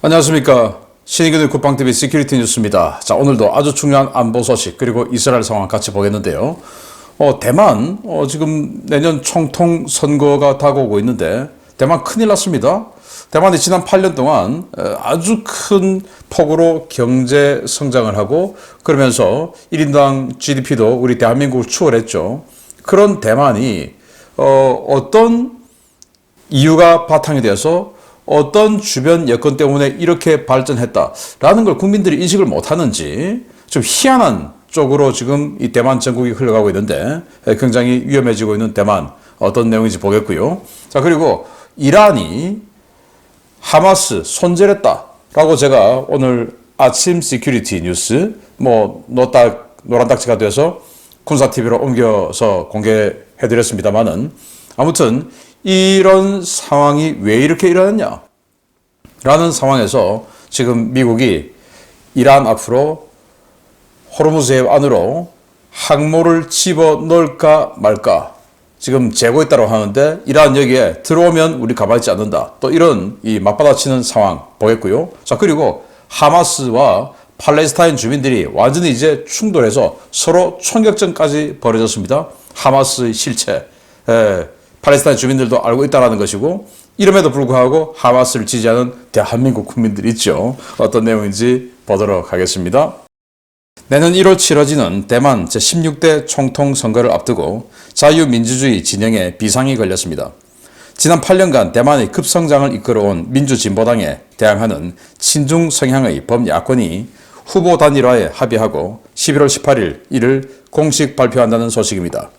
안녕하십니까. 신의균의 국방TV 시큐리티 뉴스입니다. 자, 오늘도 아주 중요한 안보 소식 그리고 이스라엘 상황 같이 보겠는데요. 대만 지금 내년 총통 선거가 다가오고 있는데 대만 큰일 났습니다. 대만이 지난 8년 동안 아주 큰 폭으로 경제 성장을 하고 그러면서 1인당 GDP도 우리 대한민국을 추월했죠. 그런 대만이 어떤 이유가 바탕이 되어서 어떤 주변 여건 때문에 이렇게 발전했다라는 걸 국민들이 인식을 못하는지 좀 희한한 쪽으로 지금 이 대만 전국이 흘러가고 있는데 굉장히 위험해지고 있는 대만 어떤 내용인지 보겠고요. 자, 그리고 이란이 하마스 손절했다라고 제가 오늘 아침 시큐리티 뉴스 노란 딱지가 돼서 군사TV로 옮겨서 공개해드렸습니다만은 아무튼 이런 상황이 왜 이렇게 일어났냐? 라는 상황에서 지금 미국이 이란 앞으로 호르무즈 해협 안으로 항모를 집어 넣을까 말까 지금 재고했다고 하는데 이란 여기에 들어오면 우리 가만히 있지 않는다. 또 이런 이 맞받아치는 상황 보겠고요. 자, 그리고 하마스와 팔레스타인 주민들이 완전히 이제 충돌해서 서로 총격전까지 벌어졌습니다. 하마스의 실체. 팔레스타인 주민들도 알고 있다는 것이고 이름에도 불구하고 하마스를 지지하는 대한민국 국민들이 있죠. 어떤 내용인지 보도록 하겠습니다. 내년 1월 치러지는 대만 제16대 총통 선거를 앞두고 자유민주주의 진영에 비상이 걸렸습니다. 지난 8년간 대만의 급성장을 이끌어온 민주진보당에 대항하는 친중 성향의 범야권이 후보 단일화에 합의하고 11월 18일 이를 공식 발표한다는 소식입니다.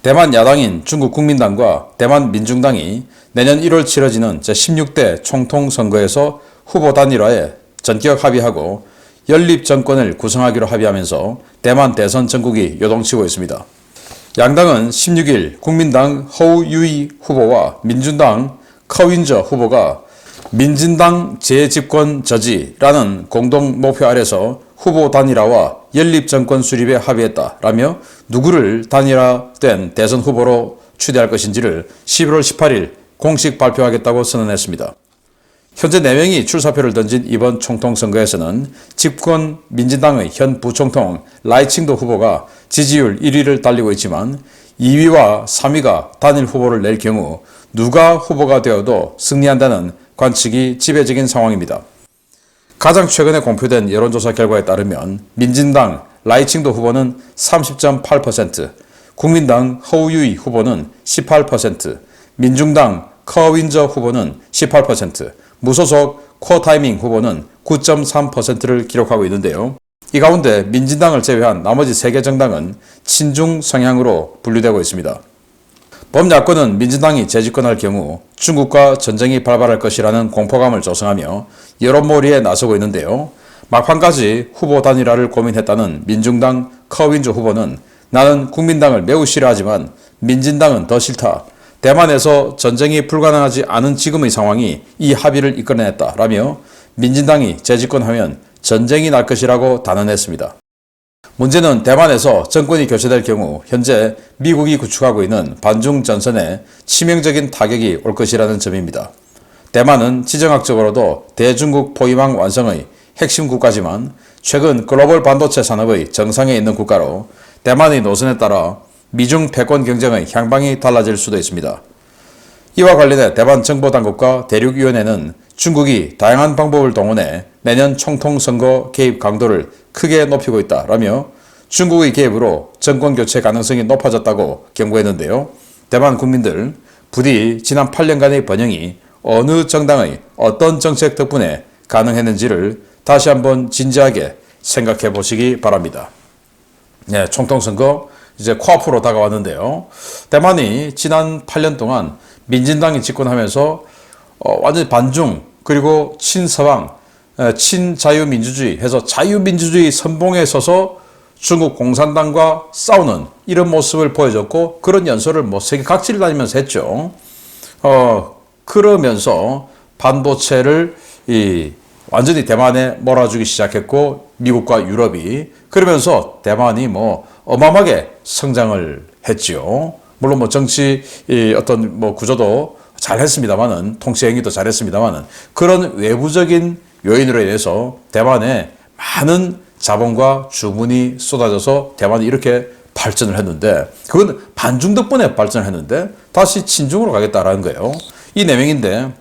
대만 야당인 중국 국민당과 대만 민중당이 내년 1월 치러지는 제16대 총통 선거에서 후보 단일화에 전격 합의하고 연립 정권을 구성하기로 합의하면서 대만 대선 전국이 요동치고 있습니다. 양당은 16일 국민당 허우유이 후보와 민중당 커윈저 후보가 민진당 재집권 저지라는 공동 목표 아래서 후보 단일화와 연립 정권 수립에 합의했다라며 누구를 단일화된 대선 후보로 추대할 것인지를 11월 18일 공식 발표하겠다고 선언했습니다. 현재 4명이 출사표를 던진 이번 총통 선거에서는 집권 민진당의 현 부총통 라이칭도 후보가 지지율 1위를 달리고 있지만 2위와 3위가 단일 후보를 낼 경우 누가 후보가 되어도 승리한다는 관측이 지배적인 상황입니다. 가장 최근에 공표된 여론조사 결과에 따르면 민진당 라이칭도 후보는 30.8%, 국민당 허우유이 후보는 18%, 민중당 커윈저 후보는 18%, 무소속 쿼타이밍 후보는 9.3%를 기록하고 있는데요. 이 가운데 민진당을 제외한 나머지 3개 정당은 친중 성향으로 분류되고 있습니다. 범야권은 민진당이 재집권할 경우 중국과 전쟁이 발발할 것이라는 공포감을 조성하며 여론몰이에 나서고 있는데요. 막판까지 후보 단일화를 고민했다는 민중당 커윈조 후보는 나는 국민당을 매우 싫어하지만 민진당은 더 싫다. 대만에서 전쟁이 불가능하지 않은 지금의 상황이 이 합의를 이끌어냈다라며 민진당이 재집권하면 전쟁이 날 것이라고 단언했습니다. 문제는 대만에서 정권이 교체될 경우 현재 미국이 구축하고 있는 반중 전선에 치명적인 타격이 올 것이라는 점입니다. 대만은 지정학적으로도 대중국 포위망 완성의 핵심 국가지만 최근 글로벌 반도체 산업의 정상에 있는 국가로 대만의 노선에 따라 미중 패권 경쟁의 향방이 달라질 수도 있습니다. 이와 관련해 대만 정보당국과 대륙위원회는 중국이 다양한 방법을 동원해 내년 총통 선거 개입 강도를 크게 높이고 있다라며 중국의 개입으로 정권 교체 가능성이 높아졌다고 경고했는데요. 대만 국민들 부디 지난 8년간의 번영이 어느 정당의 어떤 정책 덕분에 가능했는지를 다시 한번 진지하게 생각해 보시기 바랍니다. 네, 총통 선거 이제 코앞으로 다가왔는데요. 대만이 지난 8년 동안 민진당이 집권하면서 완전히 반중 그리고 친서방, 친자유민주주의 해서 자유민주주의 선봉에 서서 중국 공산당과 싸우는 이런 모습을 보여줬고 그런 연설을 세계 각지를 다니면서 했죠. 그러면서 반도체를 완전히 대만에 몰아주기 시작했고 미국과 유럽이 그러면서 대만이 어마어마하게 성장을 했지요. 물론 정치 어떤 구조도 잘했습니다만은, 통치 행위도 잘했습니다만은, 그런 외부적인 요인으로 인해서 대만에 많은 자본과 주문이 쏟아져서 대만이 이렇게 발전을 했는데, 그건 반중 덕분에 발전을 했는데 다시 친중으로 가겠다라는 거예요. 이 네 명인데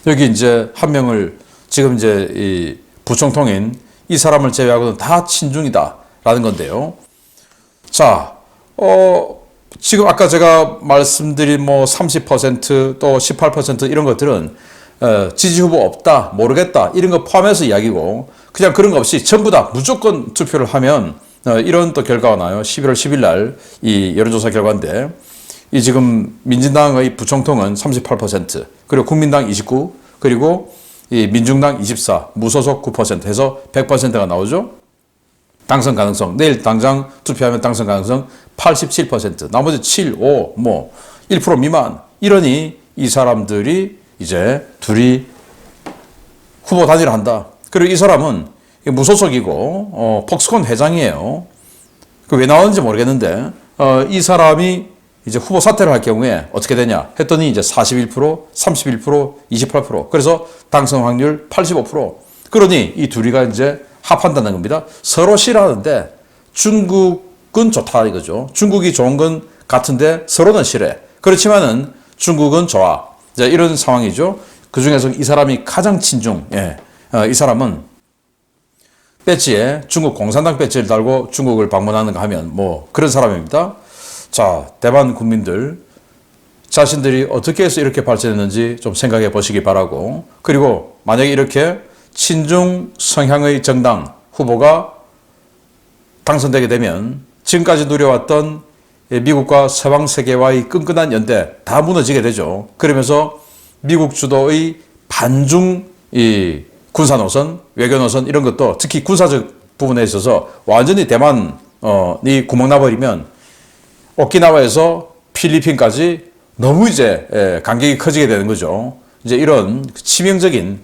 여기 이제 한 명을 지금 이제 이 부총통인 이 사람을 제외하고는 다 친중이다라는 건데요. 자, 지금 아까 제가 말씀드린 뭐 30%또 18% 이런 것들은 지지 후보 없다, 모르겠다 이런 거 포함해서 이야기고, 그냥 그런 거 없이 전부 다 무조건 투표를 하면 이런 또 결과가 나요. 11월 10일 날 이 여론조사 결과인데, 이 지금 민진당의 부총통은 38%, 그리고 국민당 29, 그리고 이 민중당 24, 무소속 9% 해서 100%가 나오죠. 당선 가능성, 내일 당장 투표하면 당선 가능성 87%, 나머지 7, 5, 뭐 1% 미만, 이러니 이 사람들이 이제 둘이 후보 단일화 한다. 그리고 이 사람은 무소속이고 폭스콘 회장이에요. 그 왜 나오는지 모르겠는데 이 사람이 이제 후보 사퇴를 할 경우에 어떻게 되냐 했더니 이제 41%, 31%, 28%, 그래서 당선 확률 85%. 그러니 이 둘이가 이제 합한다는 겁니다. 서로 싫어하는데 중국은 좋다 이거죠. 중국이 좋은 건 같은데 서로는 싫어해. 그렇지만은 중국은 좋아. 이제 이런 상황이죠. 그 중에서 이 사람이 가장 친중. 이 사람은 배지에 중국 공산당 배지를 달고 중국을 방문하는 거 하면 뭐 그런 사람입니다. 자, 대만 국민들 자신들이 어떻게 해서 이렇게 발전했는지 좀 생각해 보시기 바라고, 그리고 만약에 이렇게 친중 성향의 정당 후보가 당선되게 되면 지금까지 누려왔던 미국과 서방 세계와의 끈끈한 연대 다 무너지게 되죠. 그러면서 미국 주도의 반중 이 군사 노선, 외교 노선 이런 것도 특히 군사적 부분에 있어서 완전히 대만이 구멍 나버리면 오키나와에서 필리핀까지 너무 이제 간격이 커지게 되는 거죠. 이제 이런 치명적인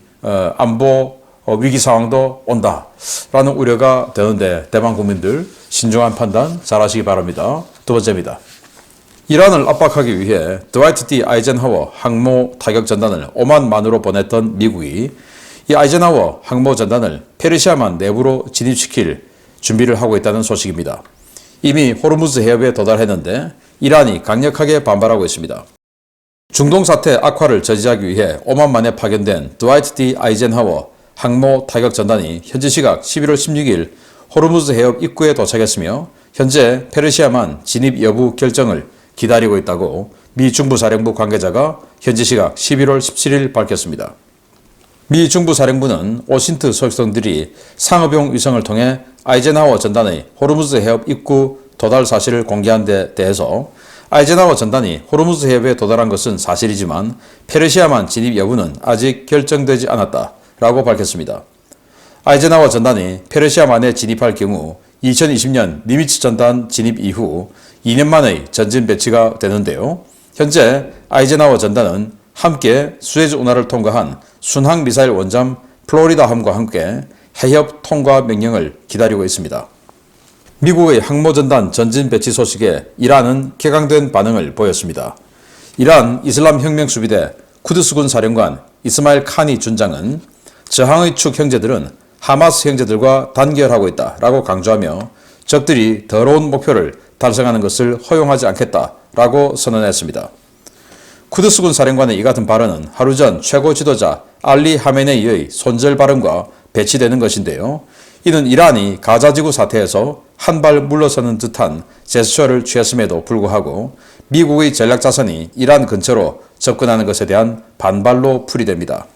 안보 위기 상황도 온다라는 우려가 되는데 대만 국민들 신중한 판단 잘 하시기 바랍니다. 두 번째입니다. 이란을 압박하기 위해 드와이트 D 아이젠하워 항모 타격 전단을 오만만으로 보냈던 미국이 이 아이젠하워 항모 전단을 페르시아만 내부로 진입시킬 준비를 하고 있다는 소식입니다. 이미 호르무즈 해협에 도달했는데 이란이 강력하게 반발하고 있습니다. 중동 사태 악화를 저지하기 위해 오만만에 파견된 드와이트 D 아이젠하워 항모 타격 전단이 현지 시각 11월 16일 호르무즈 해협 입구에 도착했으며 현재 페르시아만 진입 여부 결정을 기다리고 있다고 미 중부사령부 관계자가 현지 시각 11월 17일 밝혔습니다. 미 중부사령부는 오신트 소식통들이 상업용 위성을 통해 아이젠하워 전단의 호르무즈 해협 입구 도달 사실을 공개한 데 대해서 아이젠하워 전단이 호르무즈 해협에 도달한 것은 사실이지만 페르시아만 진입 여부는 아직 결정되지 않았다라고 밝혔습니다. 아이젠하워 전단이 페르시아만에 진입할 경우 2020년 니미츠 전단 진입 이후 2년 만의 전진 배치가 되는데요. 현재 아이젠하워 전단은 함께 수에즈 운하를 통과한 순항 미사일 원잠 플로리다함과 함께 해협 통과 명령을 기다리고 있습니다. 미국의 항모전단 전진 배치 소식에 이란은 격앙된 반응을 보였습니다. 이란 이슬람 혁명수비대 쿠드스군 사령관 이스마일 칸이 준장은 저항의 축 형제들은 하마스 형제들과 단결하고 있다라고 강조하며 적들이 더러운 목표를 달성하는 것을 허용하지 않겠다라고 선언했습니다. 쿠드스군 사령관의 이 같은 발언은 하루 전 최고 지도자 알리 하메네이의 손절 발언과 배치되는 것인데요. 이는 이란이 가자지구 사태에서 한 발 물러서는 듯한 제스처를 취했음에도 불구하고 미국의 전략자산이 이란 근처로 접근하는 것에 대한 반발로 풀이됩니다.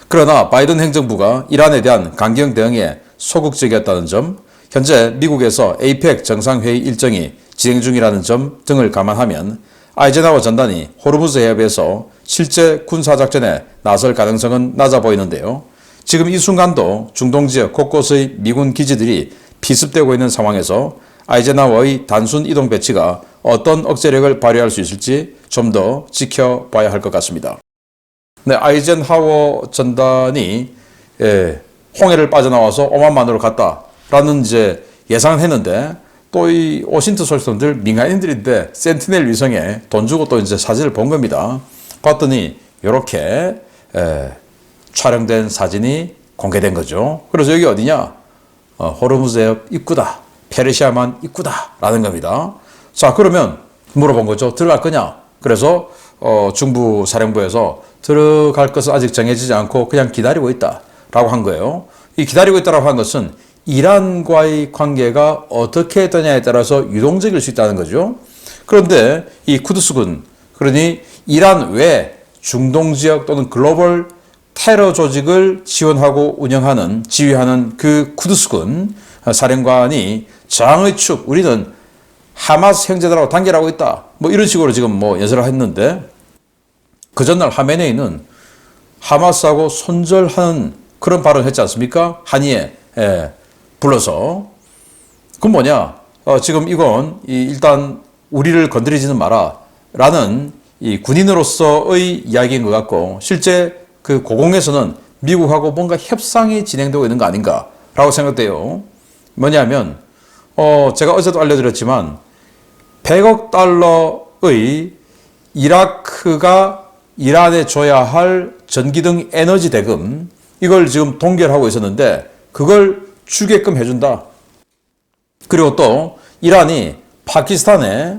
그러나 바이든 행정부가 이란에 대한 강경 대응에 소극적이었다는 점, 현재 미국에서 APEC 정상회의 일정이 진행 중이라는 점 등을 감안하면 아이젠하워 전단이 호르무즈 해협에서 실제 군사작전에 나설 가능성은 낮아 보이는데요. 지금 이 순간도 중동 지역 곳곳의 미군 기지들이 피습되고 있는 상황에서 아이젠하워의 단순 이동 배치가 어떤 억제력을 발휘할 수 있을지 좀 더 지켜봐야 할 것 같습니다. 네, 아이젠하워 전단이 홍해를 빠져나와서 오만만으로 갔다라는 이제 예상을 했는데, 또 이 오신트 소식통들 민간인들인데 센티넬 위성에 돈 주고 또 이제 사진을 본 겁니다. 봤더니 이렇게 촬영된 사진이 공개된 거죠. 그래서 여기 어디냐? 호르무즈의 입구다. 페르시아만 입구다. 라는 겁니다. 자, 그러면 물어본 거죠. 들어갈 거냐? 그래서 중부 사령부에서 들어갈 것은 아직 정해지지 않고 그냥 기다리고 있다. 라고 한 거예요. 이 기다리고 있다라고 한 것은 이란과의 관계가 어떻게 되냐에 따라서 유동적일 수 있다는 거죠. 그런데 이 쿠드스군, 그러니 이란 외 중동 지역 또는 글로벌 테러 조직을 지원하고 운영하는, 지휘하는 그 쿠드스군 사령관이 저항의 축, 우리는 하마스 형제들하고 단결하고 있다. 뭐 이런 식으로 지금 뭐 연설을 했는데, 그 전날 하메네이는 하마스하고 손절하는 그런 발언을 했지 않습니까? 한의에 불러서. 그건 뭐냐? 지금 이건 일단 우리를 건드리지는 마라 라는 이 군인으로서의 이야기인 것 같고, 실제 그 고공에서는 미국하고 뭔가 협상이 진행되고 있는 거 아닌가라고 생각돼요. 뭐냐면 제가 어제도 알려드렸지만 100억 달러의 이라크가 이란에 줘야 할 전기등 에너지 대금, 이걸 지금 동결하고 있었는데 그걸 주게끔 해준다. 그리고 또 이란이 파키스탄에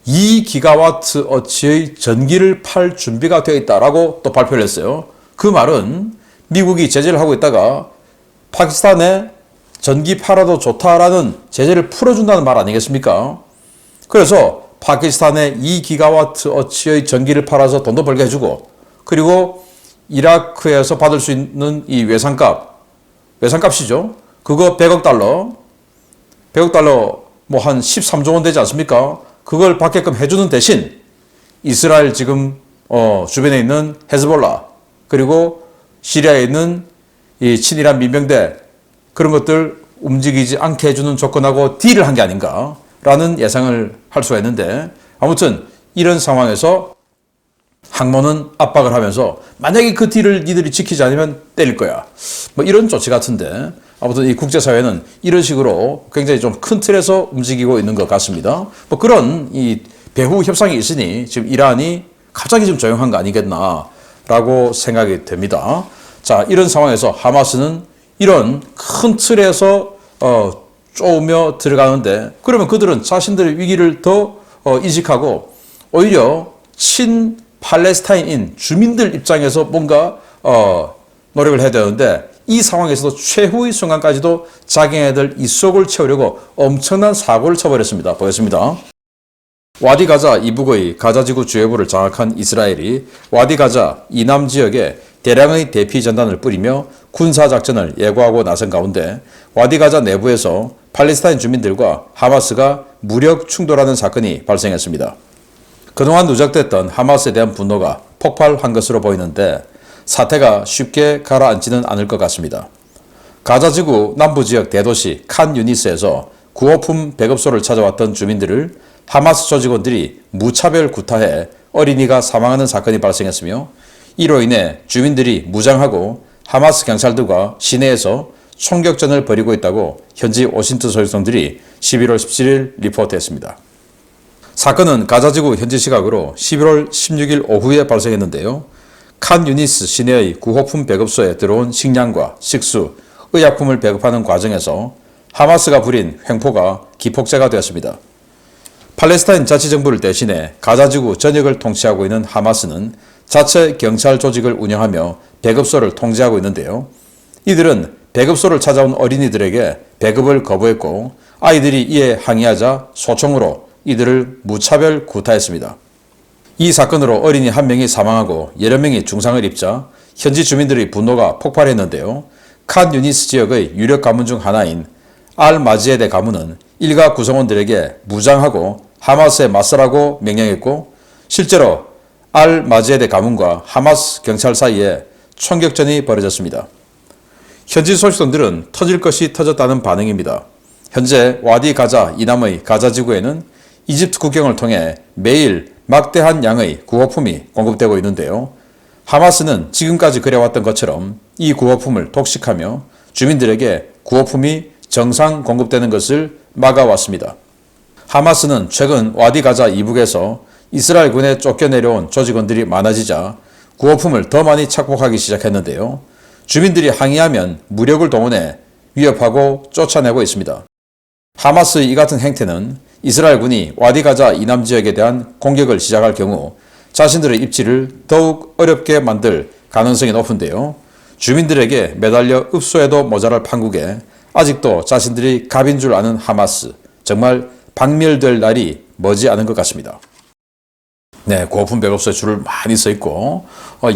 2기가와트어치의 전기를 팔 준비가 되어 있다라고 또 발표를 했어요. 그 말은 미국이 제재를 하고 있다가 파키스탄에 전기 팔아도 좋다라는 제재를 풀어준다는 말 아니겠습니까? 그래서 파키스탄에 2기가와트어치의 전기를 팔아서 돈도 벌게 해주고, 그리고 이라크에서 받을 수 있는 이 외상값이죠. 그거 100억 달러 뭐 한 13조 원 되지 않습니까? 그걸 받게끔 해주는 대신 이스라엘 지금 주변에 있는 헤즈볼라, 그리고 시리아에 있는 이 친이란 민병대, 그런 것들 움직이지 않게 해주는 조건하고 딜을 한 게 아닌가라는 예상을 할 수가 있는데, 아무튼 이런 상황에서 항모는 압박을 하면서 만약에 그 딜을 니들이 지키지 않으면 때릴 거야. 뭐 이런 조치 같은데, 아무튼 이 국제사회는 이런 식으로 굉장히 좀 큰 틀에서 움직이고 있는 것 같습니다. 뭐 그런 이 배후 협상이 있으니 지금 이란이 갑자기 좀 조용한 거 아니겠나라고 생각이 됩니다. 자, 이런 상황에서 하마스는 이런 큰 틀에서 쪼으며 들어가는데, 그러면 그들은 자신들의 위기를 더 인식하고 오히려 친 팔레스타인인 주민들 입장에서 뭔가 노력을 해야 되는데, 이 상황에서도 최후의 순간까지도 자기네들 입속을 채우려고 엄청난 사고를 쳐버렸습니다. 보겠습니다. 와디 가자 이북의 가자지구 주요부를 장악한 이스라엘이 와디 가자 이남 지역에 대량의 대피 전단을 뿌리며 군사작전을 예고하고 나선 가운데, 와디 가자 내부에서 팔레스타인 주민들과 하마스가 무력 충돌하는 사건이 발생했습니다. 그동안 누적됐던 하마스에 대한 분노가 폭발한 것으로 보이는데 사태가 쉽게 가라앉지는 않을 것 같습니다. 가자지구 남부지역 대도시 칸 유니스에서 구호품 배급소를 찾아왔던 주민들을 하마스 조직원들이 무차별 구타해 어린이가 사망하는 사건이 발생했으며, 이로 인해 주민들이 무장하고 하마스 경찰들과 시내에서 총격전을 벌이고 있다고 현지 워싱턴 소식통들이 11월 17일 리포트했습니다. 사건은 가자지구 현지 시각으로 11월 16일 오후에 발생했는데요. 칸 유니스 시내의 구호품 배급소에 들어온 식량과 식수, 의약품을 배급하는 과정에서 하마스가 부린 횡포가 기폭제가 되었습니다. 팔레스타인 자치정부를 대신해 가자지구 전역을 통치하고 있는 하마스는 자체 경찰 조직을 운영하며 배급소를 통제하고 있는데요. 이들은 배급소를 찾아온 어린이들에게 배급을 거부했고, 아이들이 이에 항의하자 소총으로 이들을 무차별 구타했습니다. 이 사건으로 어린이 1명이 사망하고 여러 명이 중상을 입자 현지 주민들의 분노가 폭발했는데요. 칸 유니스 지역의 유력 가문 중 하나인 알 마지에데 가문은 일가 구성원들에게 무장하고 하마스에 맞서라고 명령했고, 실제로 알 마지에데 가문과 하마스 경찰 사이에 총격전이 벌어졌습니다. 현지 소식통들은 터질 것이 터졌다는 반응입니다. 현재 와디 가자 이남의 가자 지구에는 이집트 국경을 통해 매일 막대한 양의 구호품이 공급되고 있는데요. 하마스는 지금까지 그래왔던 것처럼 이 구호품을 독식하며 주민들에게 구호품이 정상 공급되는 것을 막아왔습니다. 하마스는 최근 와디 가자 이북에서 이스라엘 군에 쫓겨내려온 조직원들이 많아지자 구호품을 더 많이 착복하기 시작했는데요. 주민들이 항의하면 무력을 동원해 위협하고 쫓아내고 있습니다. 하마스의 이 같은 행태는 이스라엘 군이 와디 가자 이남 지역에 대한 공격을 시작할 경우 자신들의 입지를 더욱 어렵게 만들 가능성이 높은데요. 주민들에게 매달려 읍소에도 모자랄 판국에 아직도 자신들이 갑인 줄 아는 하마스, 정말 박멸될 날이 머지않은 것 같습니다. 네, 구호품 배급소에 줄을 많이 서 있고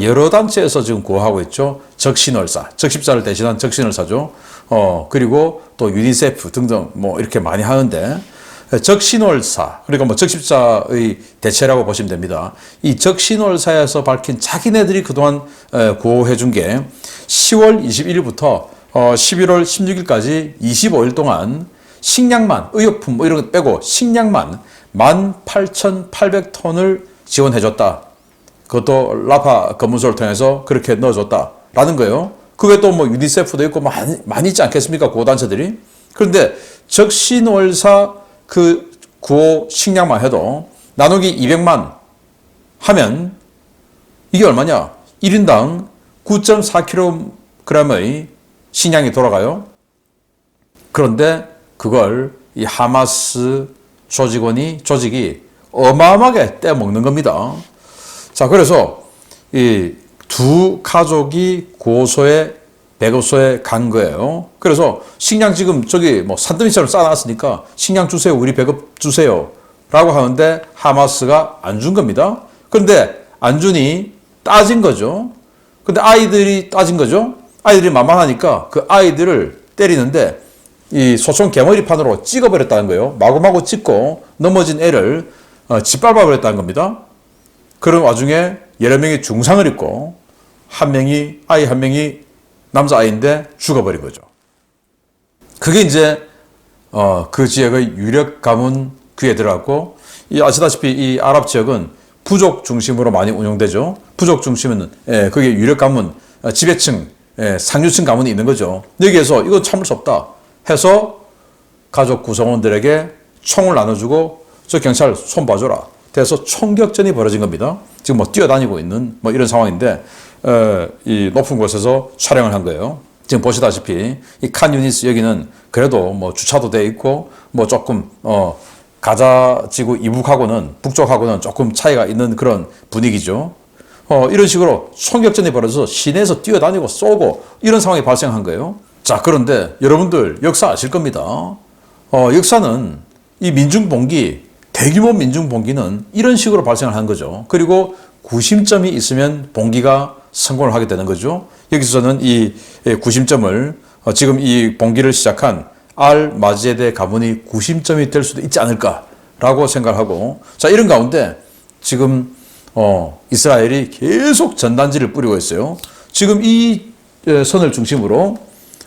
여러 단체에서 지금 구호하고 있죠. 적신월사, 적십자를 대신한 적신월사죠. 그리고 또 유니세프 등등 뭐 이렇게 많이 하는데 적신월사, 그러니까 뭐 적십자의 대체라고 보시면 됩니다. 이 적신월사에서 밝힌 자기네들이 그동안 구호해 준 게 10월 21일부터 11월 16일까지 25일 동안 식량만, 의약품 뭐 이런 거 빼고 식량만 18,800톤을 지원해줬다. 그것도 라파 검문소를 통해서 그렇게 넣어줬다라는 거예요. 그 외에 또 뭐 유니세프도 있고 많이 있지 않겠습니까? 구호단체들이. 그런데 적신월사 그 구호 식량만 해도 나누기 200만 하면 이게 얼마냐? 1인당 9.4kg의 식량이 돌아가요. 그런데 그걸 이 하마스 조직이 어마어마하게 떼먹는 겁니다. 자, 그래서 이 두 가족이 고소에 배급소에 간 거예요. 그래서 식량 지금 저기 뭐 산더미처럼 쌓아놨으니까 식량 주세요, 우리 배급 주세요 라고 하는데 하마스가 안 준 겁니다. 그런데 안 주니 따진 거죠. 근데 아이들이 따진 거죠. 아이들이 만만하니까 그 아이들을 때리는데 이 소총 개머리판으로 찍어버렸다는 거예요. 마구마구 찍고 넘어진 애를 짓밟아버렸다는 겁니다. 그런 와중에 여러 명이 중상을 입고 아이 한 명이 남자아이인데 죽어버린 거죠. 그게 이제 그 지역의 유력 가문 귀에 들어갔고, 아시다시피 이 아랍 지역은 부족 중심으로 많이 운영되죠. 부족 중심은 그게 유력 가문, 지배층, 상류층 가문이 있는 거죠. 여기에서 이거 참을 수 없다 해서 가족 구성원들에게 총을 나눠주고 저 경찰 손 봐줘라. 돼서 총격전이 벌어진 겁니다. 지금 뭐 뛰어다니고 있는 뭐 이런 상황인데 이 높은 곳에서 촬영을 한 거예요. 지금 보시다시피 이 칸 유니스 여기는 그래도 뭐 주차도 돼 있고 뭐 조금 가자 지구 이북하고는 북쪽하고는 조금 차이가 있는 그런 분위기죠. 이런 식으로 총격전이 벌어져서 시내에서 뛰어다니고 쏘고 이런 상황이 발생한 거예요. 자, 그런데 여러분들 역사 아실 겁니다. 역사는 이 민중봉기, 대규모 민중봉기는 이런 식으로 발생을 한 거죠. 그리고 구심점이 있으면 봉기가 성공을 하게 되는 거죠. 여기서는 이 구심점을 지금 이 봉기를 시작한 알-마지에데 가문이 구심점이 될 수도 있지 않을까라고 생각하고, 자, 이런 가운데 지금 이스라엘이 계속 전단지를 뿌리고 있어요. 지금 이 선을 중심으로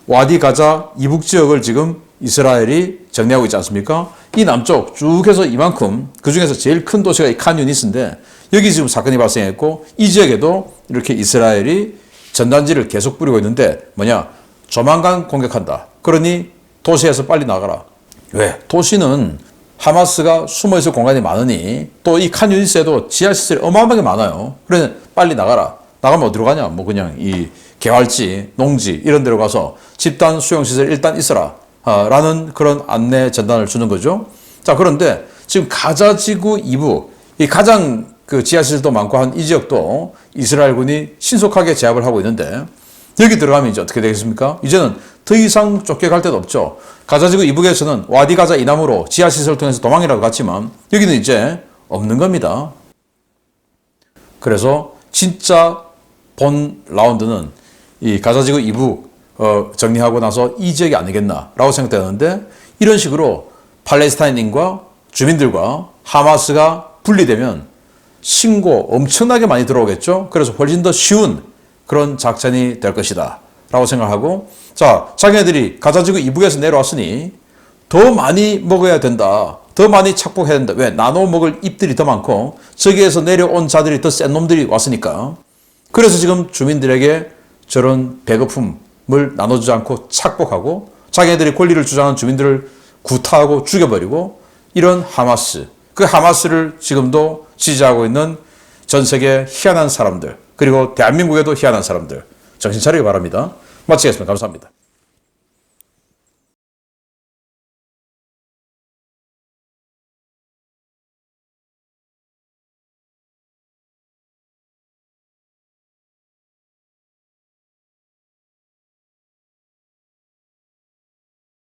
와디 가자 이북 지역을 지금 이스라엘이 정리하고 있지 않습니까? 이 남쪽 쭉 해서 이만큼, 그 중에서 제일 큰 도시가 이 칸 유니스인데 여기 지금 사건이 발생했고, 이 지역에도 이렇게 이스라엘이 전단지를 계속 뿌리고 있는데 뭐냐? 조만간 공격한다. 그러니 도시에서 빨리 나가라. 왜? 도시는 하마스가 숨어있을 공간이 많으니 또 이 칸 유니스에도 지하시설이 어마어마하게 많아요. 그래서 빨리 나가라. 나가면 어디로 가냐? 뭐 그냥 이 개활지, 농지 이런 데로 가서 집단 수용시설 일단 있어라. 라는 그런 안내 전단을 주는 거죠. 자, 그런데 지금 가자지구 이북, 이 가장 그 지하시설도 많고 한 이 지역도 이스라엘군이 신속하게 제압을 하고 있는데 여기 들어가면 이제 어떻게 되겠습니까? 이제는 더 이상 쫓겨갈 데도 없죠. 가자지구 이북에서는 와디 가자 이남으로 지하시설을 통해서 도망이라도 갔지만 여기는 이제 없는 겁니다. 그래서 진짜 본 라운드는 이 가자지구 이북 정리하고 나서 이 지역이 아니겠나라고 생각되는데, 이런 식으로 팔레스타인인과 주민들과 하마스가 분리되면 신고 엄청나게 많이 들어오겠죠. 그래서 훨씬 더 쉬운 그런 작전이 될 것이다 라고 생각하고, 자, 자기네들이 가자지구 이북에서 내려왔으니 더 많이 먹어야 된다, 더 많이 착복해야 된다. 왜? 나눠 먹을 입들이 더 많고 저기에서 내려온 자들이 더 센 놈들이 왔으니까. 그래서 지금 주민들에게 저런 배급품을 나눠주지 않고 착복하고 자기네들이 권리를 주장하는 주민들을 구타하고 죽여버리고, 이런 하마스, 그 하마스를 지금도 지지하고 있는 전 세계 희한한 사람들, 그리고 대한민국에도 희한한 사람들, 정신 차리기 바랍니다. 마치겠습니다. 감사합니다.